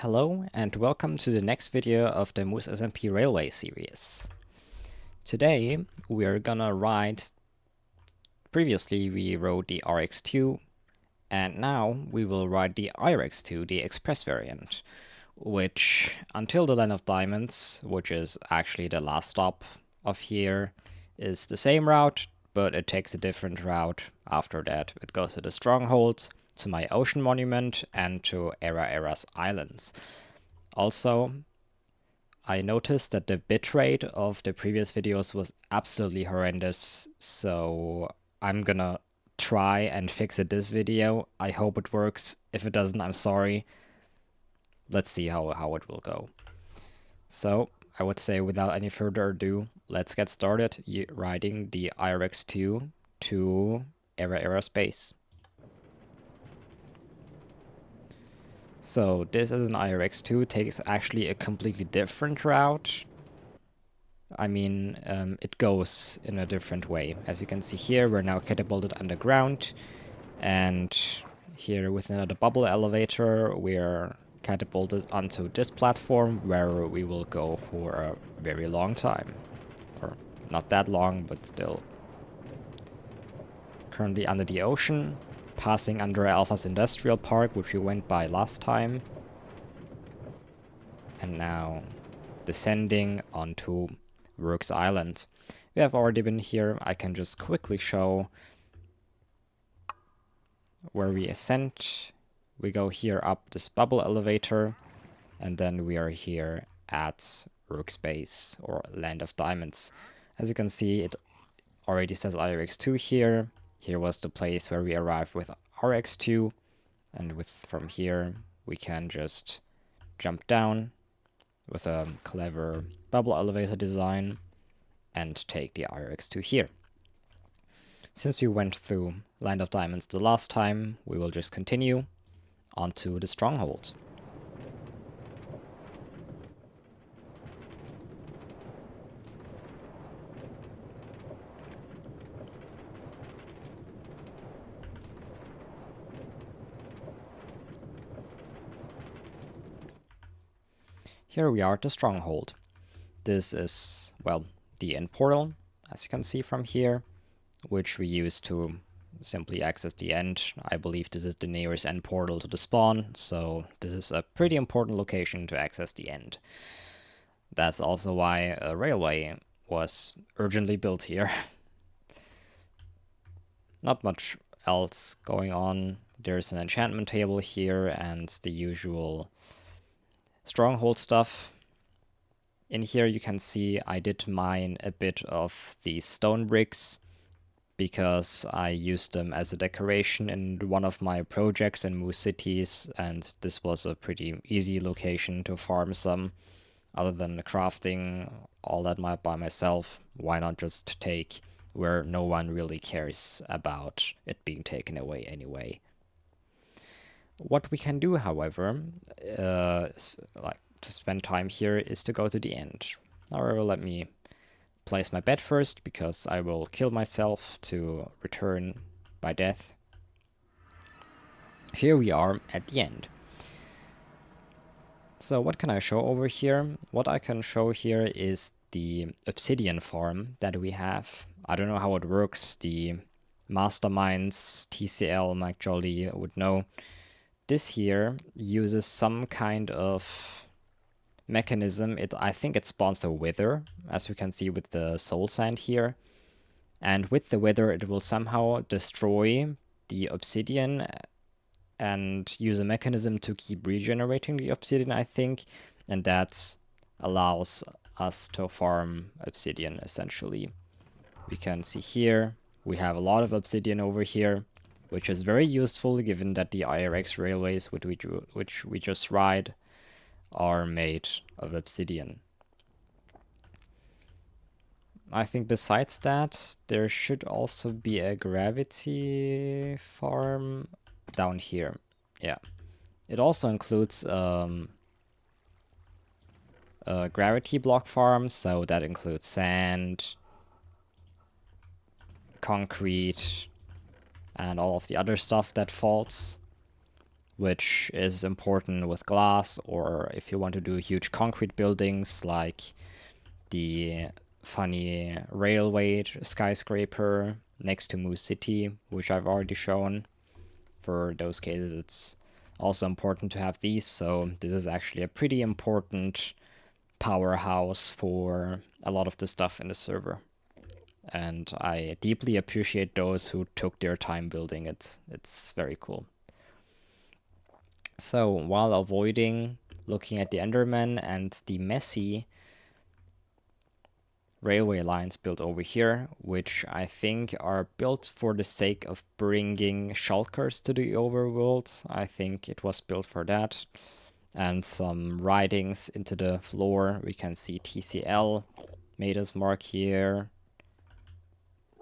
Hello and welcome to the next video of the MooseSMP Railway series. Today we are gonna ride, previously we rode the RX2 and now we will ride the IRX2, the express variant, which until the Land of Diamonds, which is actually the last stop of here, is the same route, but it takes a different route. After that it goes to the Stronghold, to my ocean monument, and to Eraera's islands. Also, I noticed that the bitrate of the previous videos was absolutely horrendous, so I'm gonna try and fix it this video. I hope it works. If it doesn't, I'm sorry. Let's see how it will go. So, I would say without any further ado, let's get started riding the IRX2 to Eraera space. So this is an IRX2, takes actually a completely different route. I mean, it goes in a different way. As you can see here, we're now catapulted underground, and here with another bubble elevator, we're catapulted onto this platform where we will go for a very long time. Or not that long, but still. Currently under the ocean, passing under Alpha's Industrial Park, which we went by last time. And now descending onto Works Island. We have already been here. I can just quickly show where we ascend. We go here up this bubble elevator, and then we are here at Workspace, or Land of Diamonds. As you can see, it already says IRX2 here. Here was the place where we arrived with RX2, and from here we can just jump down with a clever bubble elevator design and take the IRX2 here. Since we went through Land of Diamonds the last time, we will just continue onto the Stronghold. Here we are at the Stronghold. This is, well, the end portal, as you can see from here, which we use to simply access the end. I believe this is the nearest end portal to the spawn, so this is a pretty important location to access the end. That's also why a railway was urgently built here. Not much else going on. There's an enchantment table here and the usual Stronghold stuff. In here you can see I did mine a bit of these stone bricks because I used them as a decoration in one of my projects in MooseCities, and this was a pretty easy location to farm some. Other than crafting all that by myself, why not just take where no one really cares about it being taken away anyway. What we can do, however, like to spend time here, is to go to the end. However, let me place my bed first, because I will kill myself to return by death. Here we are at the end. So what can I show over here? What I can show here is the obsidian farm that we have. I don't know how it works. The masterminds, TCL, Mike Jolly would know. This here uses some kind of mechanism. I think it spawns a wither, as you can see with the soul sand here. And with the wither, it will somehow destroy the obsidian and use a mechanism to keep regenerating the obsidian, I think. And that allows us to farm obsidian, essentially. We can see here, we have a lot of obsidian over here, which is very useful given that the IRX railways, which we just ride, are made of obsidian. I think besides that, there should also be a gravity farm down here. Yeah. It also includes a gravity block farm, so that includes sand, concrete, and all of the other stuff that falls. which is important with glass, or if you want to do huge concrete buildings like the funny railway skyscraper next to MooseCity, which I've already shown. For those cases, it's also important to have these, so this is actually a pretty important powerhouse for a lot of the stuff in the server. And I deeply appreciate those who took their time building it. It's very cool. So while avoiding looking at the Enderman and the messy railway lines built over here, which I think are built for the sake of bringing shulkers to the overworld. I think it was built for that. And some writings into the floor. We can see TCL made us mark here.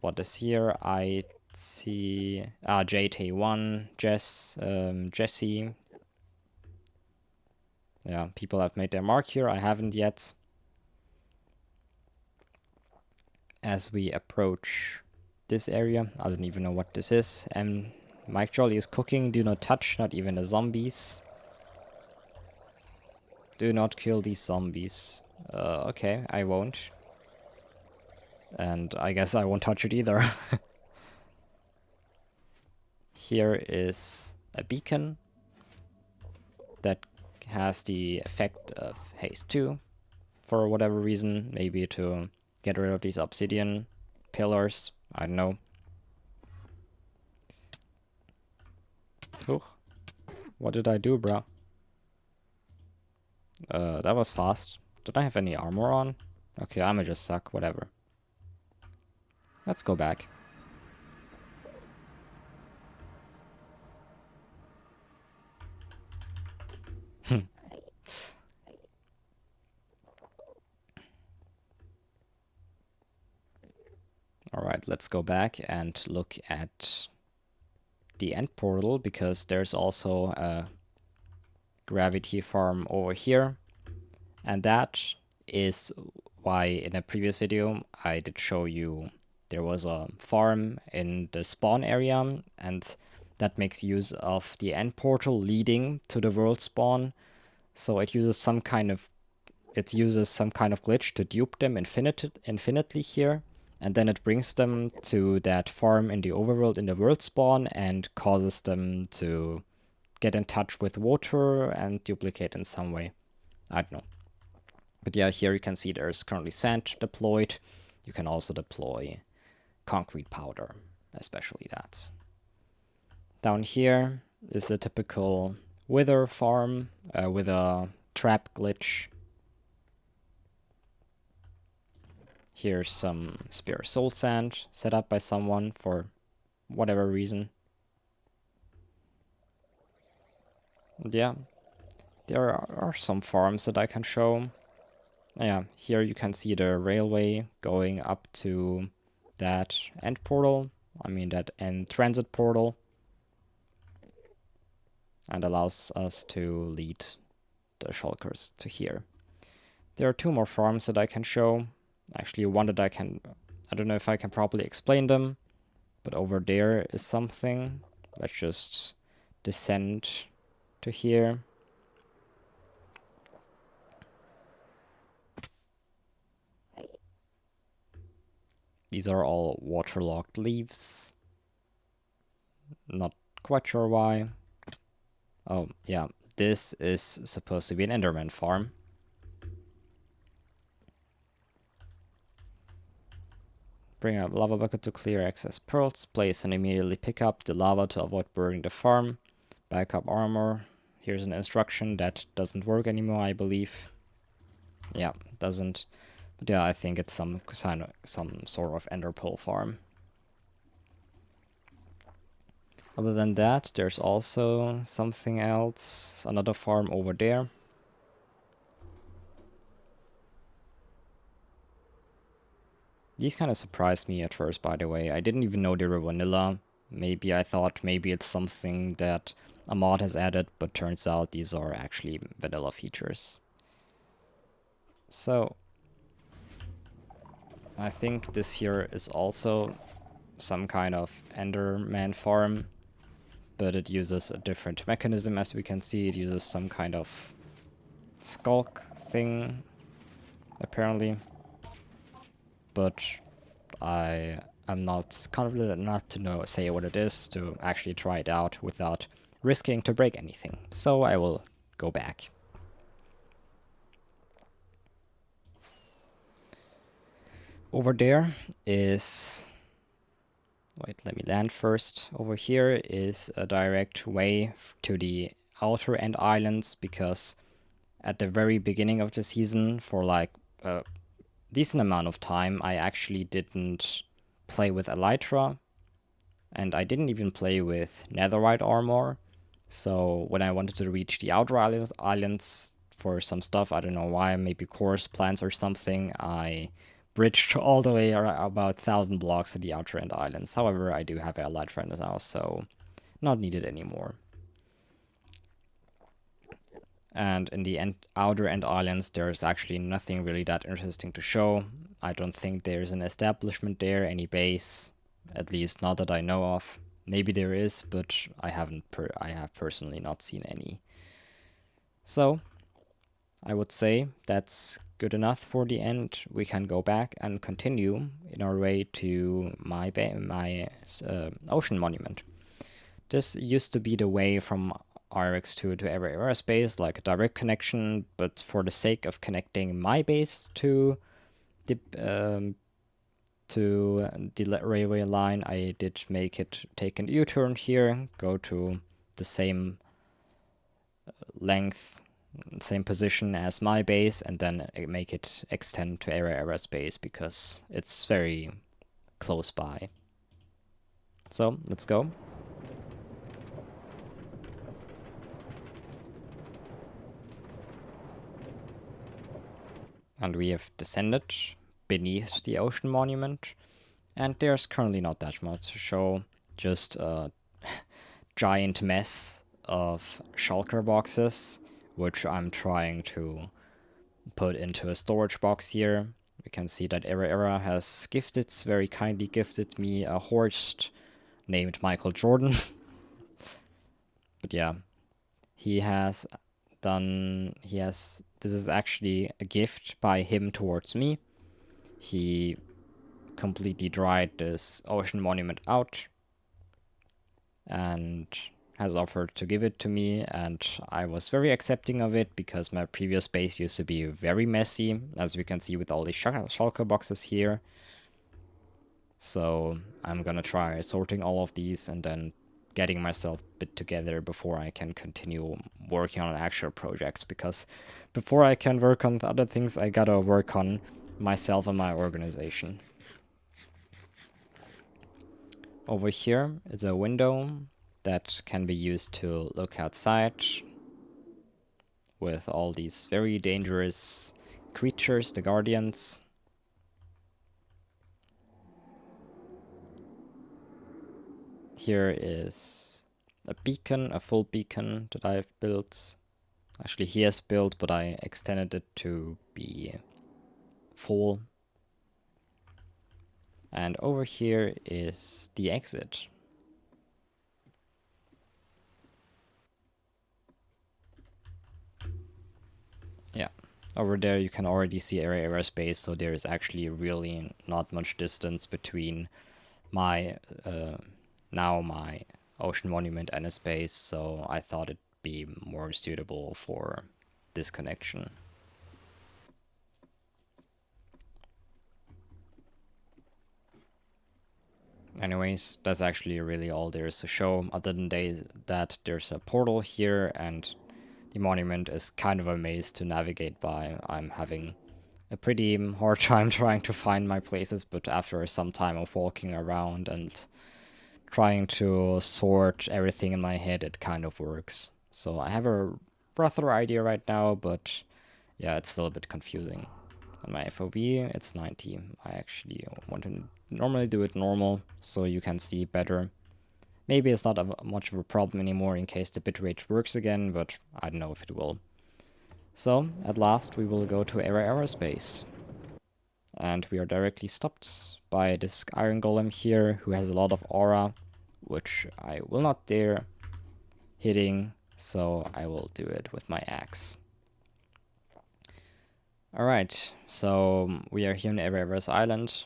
What is here? I see JT1, Jesse. Yeah, people have made their mark here. I haven't yet. As we approach this area, I don't even know what this is. Mike Jolly is cooking. Do not touch, not even the zombies. Do not kill these zombies. Okay, I won't. And I guess I won't touch it either. Here is a beacon that has the effect of haste 2 for whatever reason. Maybe to get rid of these obsidian pillars. I don't know. Ooh. What did I do, bro? That was fast. Did I have any armor on? Okay, I'ma just suck, whatever. Let's go back. Alright, let's go back and look at the end portal, because there's also a gravity farm over here. And that is why in a previous video I did show you there was a farm in the spawn area, and that makes use of the end portal leading to the world spawn. So it uses some kind of glitch to dupe them infinitely here, and then it brings them to that farm in the overworld in the world spawn and causes them to get in touch with water and duplicate in some way. I don't know. But yeah, here you can see there's currently sand deployed. You can also deploy concrete powder, especially that. Down here is a typical wither farm with a trap glitch. Here's some spare soul sand set up by someone for whatever reason. And yeah, there are some farms that I can show. Yeah, here you can see the railway going up to that end portal. I mean that end transit portal. And allows us to lead the shulkers to here. There are 2 more farms that I can show. Actually, one that I don't know if I can properly explain them, but over there is something. Let's just descend to here. These are all waterlogged leaves. Not quite sure why. Oh, yeah, this is supposed to be an Enderman farm. Bring a lava bucket to clear excess pearls. Place and immediately pick up the lava to avoid burning the farm. Backup armor. Here's an instruction that doesn't work anymore, I believe. Yeah, doesn't. But yeah, I think it's some sort of ender pearl farm. Other than that, there's also something else. Another farm over there. These kind of surprised me at first, by the way. I didn't even know they were vanilla. Maybe I thought maybe it's something that a mod has added, but turns out these are actually vanilla features. So, I think this here is also some kind of Enderman farm, but it uses a different mechanism. As we can see, it uses some kind of skulk thing, apparently. But I am not confident enough to say what it is to actually try it out without risking to break anything. So I will go back. Over there is... Wait, let me land first. Over here is a direct way to the outer end islands, because at the very beginning of the season, for like a decent amount of time, I actually didn't play with Elytra, and I didn't even play with Netherite armor. So when I wanted to reach the outer islands for some stuff, I don't know why, maybe course plans or something, I bridged all the way about 1,000 blocks to the outer end islands. However, I do have Elytra now, so not needed anymore. And in the outer end islands, there's actually nothing really that interesting to show. I don't think there's an establishment there, any base, at least not that I know of. Maybe there is, but I have personally not seen any. So I would say that's good enough for the end. We can go back and continue in our way to my ocean monument. This used to be the way from IRX2 to Eraera space, like a direct connection, but for the sake of connecting my base to the railway line, I did make it take an U-turn here, go to the same length, same position as my base, and then make it extend to Eraera space because it's very close by. So let's go. And we have descended beneath the ocean monument, and there's currently not that much to show, just a giant mess of shulker boxes, which I'm trying to put into a storage box here. We can see that Eraera has very kindly gifted me a horse named Michael Jordan. But yeah, this is actually a gift by him towards me. He completely dried this ocean monument out and has offered to give it to me, and I was very accepting of it because my previous base used to be very messy, as we can see with all these shulker boxes here. So I'm gonna try sorting all of these and then getting myself a bit together before I can continue working on actual projects, because before I can work on other things, I gotta work on myself and my organization. Over here is a window that can be used to look outside with all these very dangerous creatures, the guardians. Here is a beacon, a full beacon that I've built. Actually, he has built, but I extended it to be full. And over here is the exit. Yeah, over there you can already see Eraera space, so there is actually really not much distance between my my ocean monument and a space, so I thought it'd be more suitable for this connection. Anyways, that's actually really all there is to show, other than that there's a portal here, and the monument is kind of a maze to navigate by. I'm having a pretty hard time trying to find my places, but after some time of walking around and trying to sort everything in my head, it kind of works. So I have a rougher idea right now, but yeah, it's still a bit confusing. On my FOV, it's 90. I actually want to normally do it normal, so you can see better. Maybe it's not much of a problem anymore in case the bitrate works again, but I don't know if it will. So, at last we will go to Eraera space. And we are directly stopped by this iron golem here, who has a lot of aura, which I will not dare hitting, so I will do it with my axe. Alright, so we are here in Eraera's island,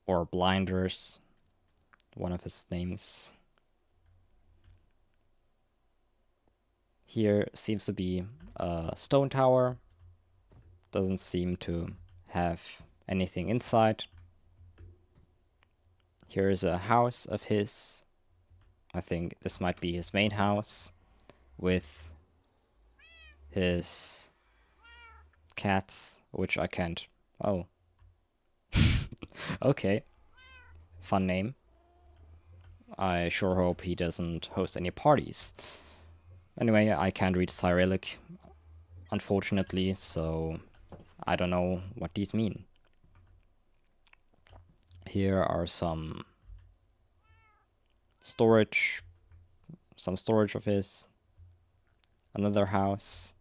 or Blinders, one of his names. Here seems to be a stone tower, doesn't seem to have anything inside. Here is a house of his. I think this might be his main house with his cats, which I can't. Oh. Okay. Fun name. I sure hope he doesn't host any parties. Anyway, I can't read Cyrillic, unfortunately, so I don't know what these mean. Here are some storage of his. Another house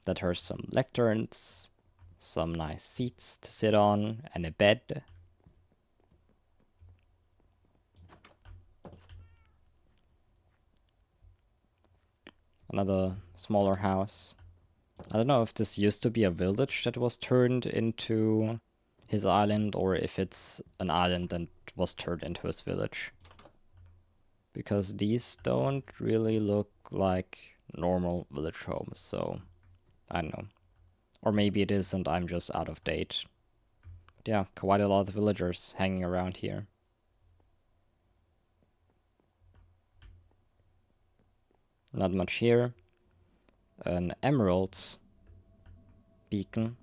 that has some lecterns, some nice seats to sit on, and a bed. Another smaller house. I don't know if this used to be a village that was turned into his island, or if it's an island that was turned into his village. Because these don't really look like normal village homes, so I don't know. Or maybe it is and I'm just out of date. But yeah, quite a lot of villagers hanging around here. Not much here. An emeralds beacon.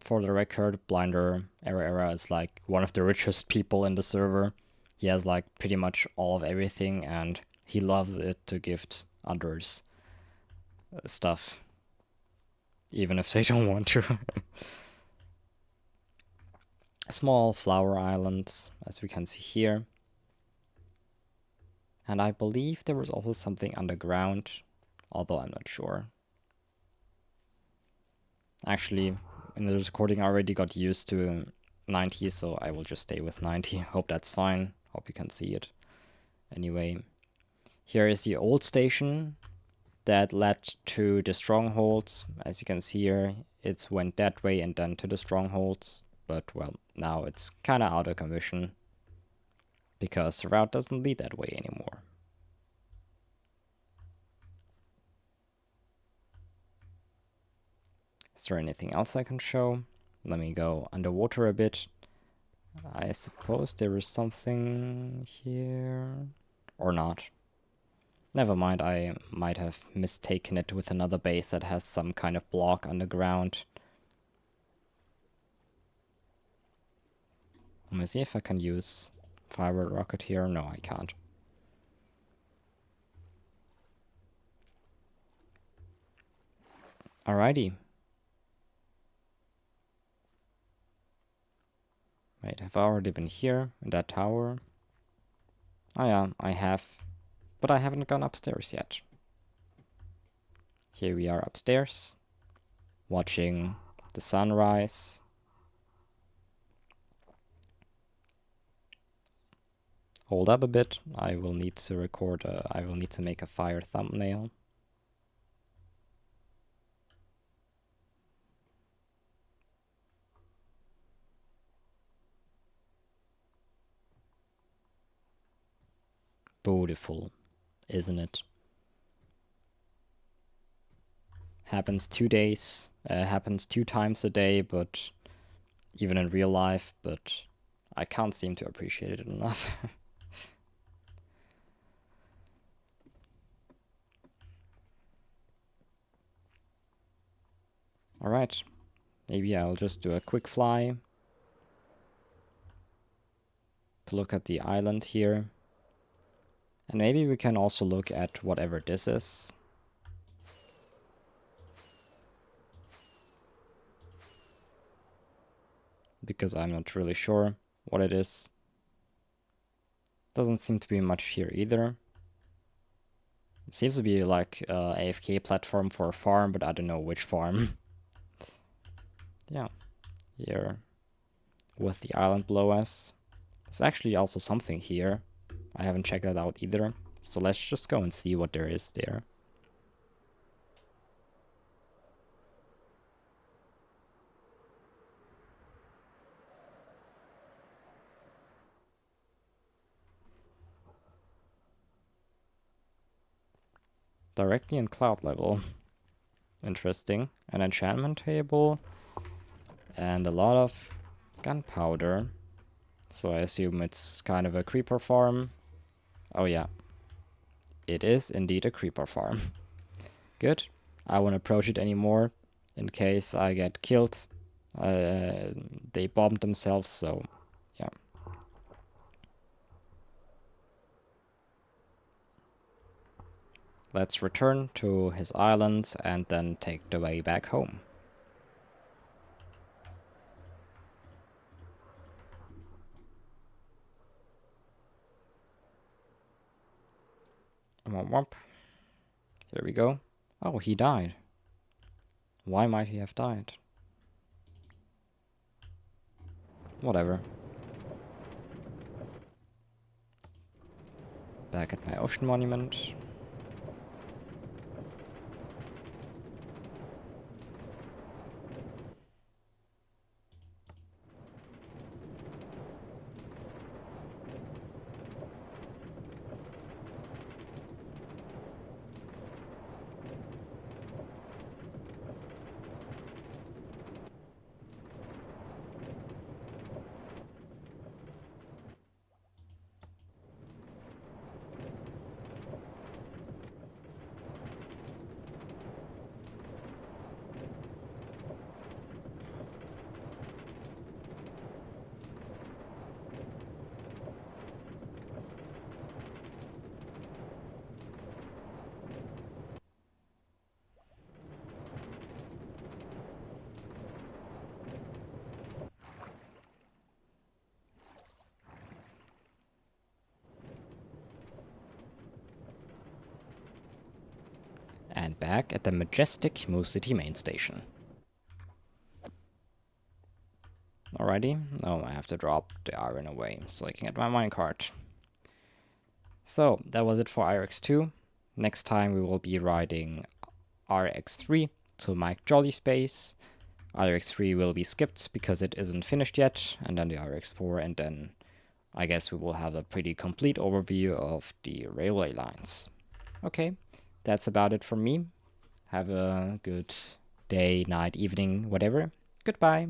For the record, Blinder Eraera is like one of the richest people in the server. He has like pretty much all of everything, and he loves it to gift others stuff, even if they don't want to. Small flower islands, as we can see here. And I believe there was also something underground, although I'm not sure. Actually, in the recording I already got used to 90, so I will just stay with 90. Hope that's fine. Hope you can see it. Anyway, here is the old station that led to the strongholds. As you can see here, it went that way and then to the strongholds. But, well, now it's kind of out of commission because the route doesn't lead that way anymore. Is there anything else I can show? Let me go underwater a bit. I suppose there is something here. Or not. Never mind, I might have mistaken it with another base that has some kind of block underground. Let me see if I can use firework rocket here. No, I can't. Alrighty. Wait, have I already been here in that tower? Oh yeah, I have. But I haven't gone upstairs yet. Here we are upstairs, watching the sunrise. Hold up a bit, I will need to record, I will need to make a fire thumbnail. Beautiful, isn't it? Happens 2 days, happens 2 times a day, but even in real life, but I can't seem to appreciate it enough. Alright, maybe I'll just do a quick fly to look at the island here. And maybe we can also look at whatever this is. Because I'm not really sure what it is. Doesn't seem to be much here either. It seems to be like a AFK platform for a farm, but I don't know which farm. Yeah, here with the island below us. There's actually also something here. I haven't checked that out either. So let's just go and see what there is there. Directly in cloud level. Interesting. An enchantment table. And a lot of gunpowder. So I assume it's kind of a creeper farm. Oh yeah. It is indeed a creeper farm. Good. I won't approach it anymore in case I get killed. They bombed themselves, so yeah. Let's return to his island and then take the way back home. Womp womp. Here we go. Oh, he died. Why might he have died? Whatever. Back at my ocean monument. And back at the majestic MooseCity main station. Alrighty. Oh, I have to drop the iron away so I can get my minecart. So, that was it for IRX2. Next time we will be riding IRX3 to Mike Jolly's base. IRX3 will be skipped because it isn't finished yet, and then the IRX4, and then I guess we will have a pretty complete overview of the railway lines. Okay, that's about it from me. Have a good day, night, evening, whatever. Goodbye.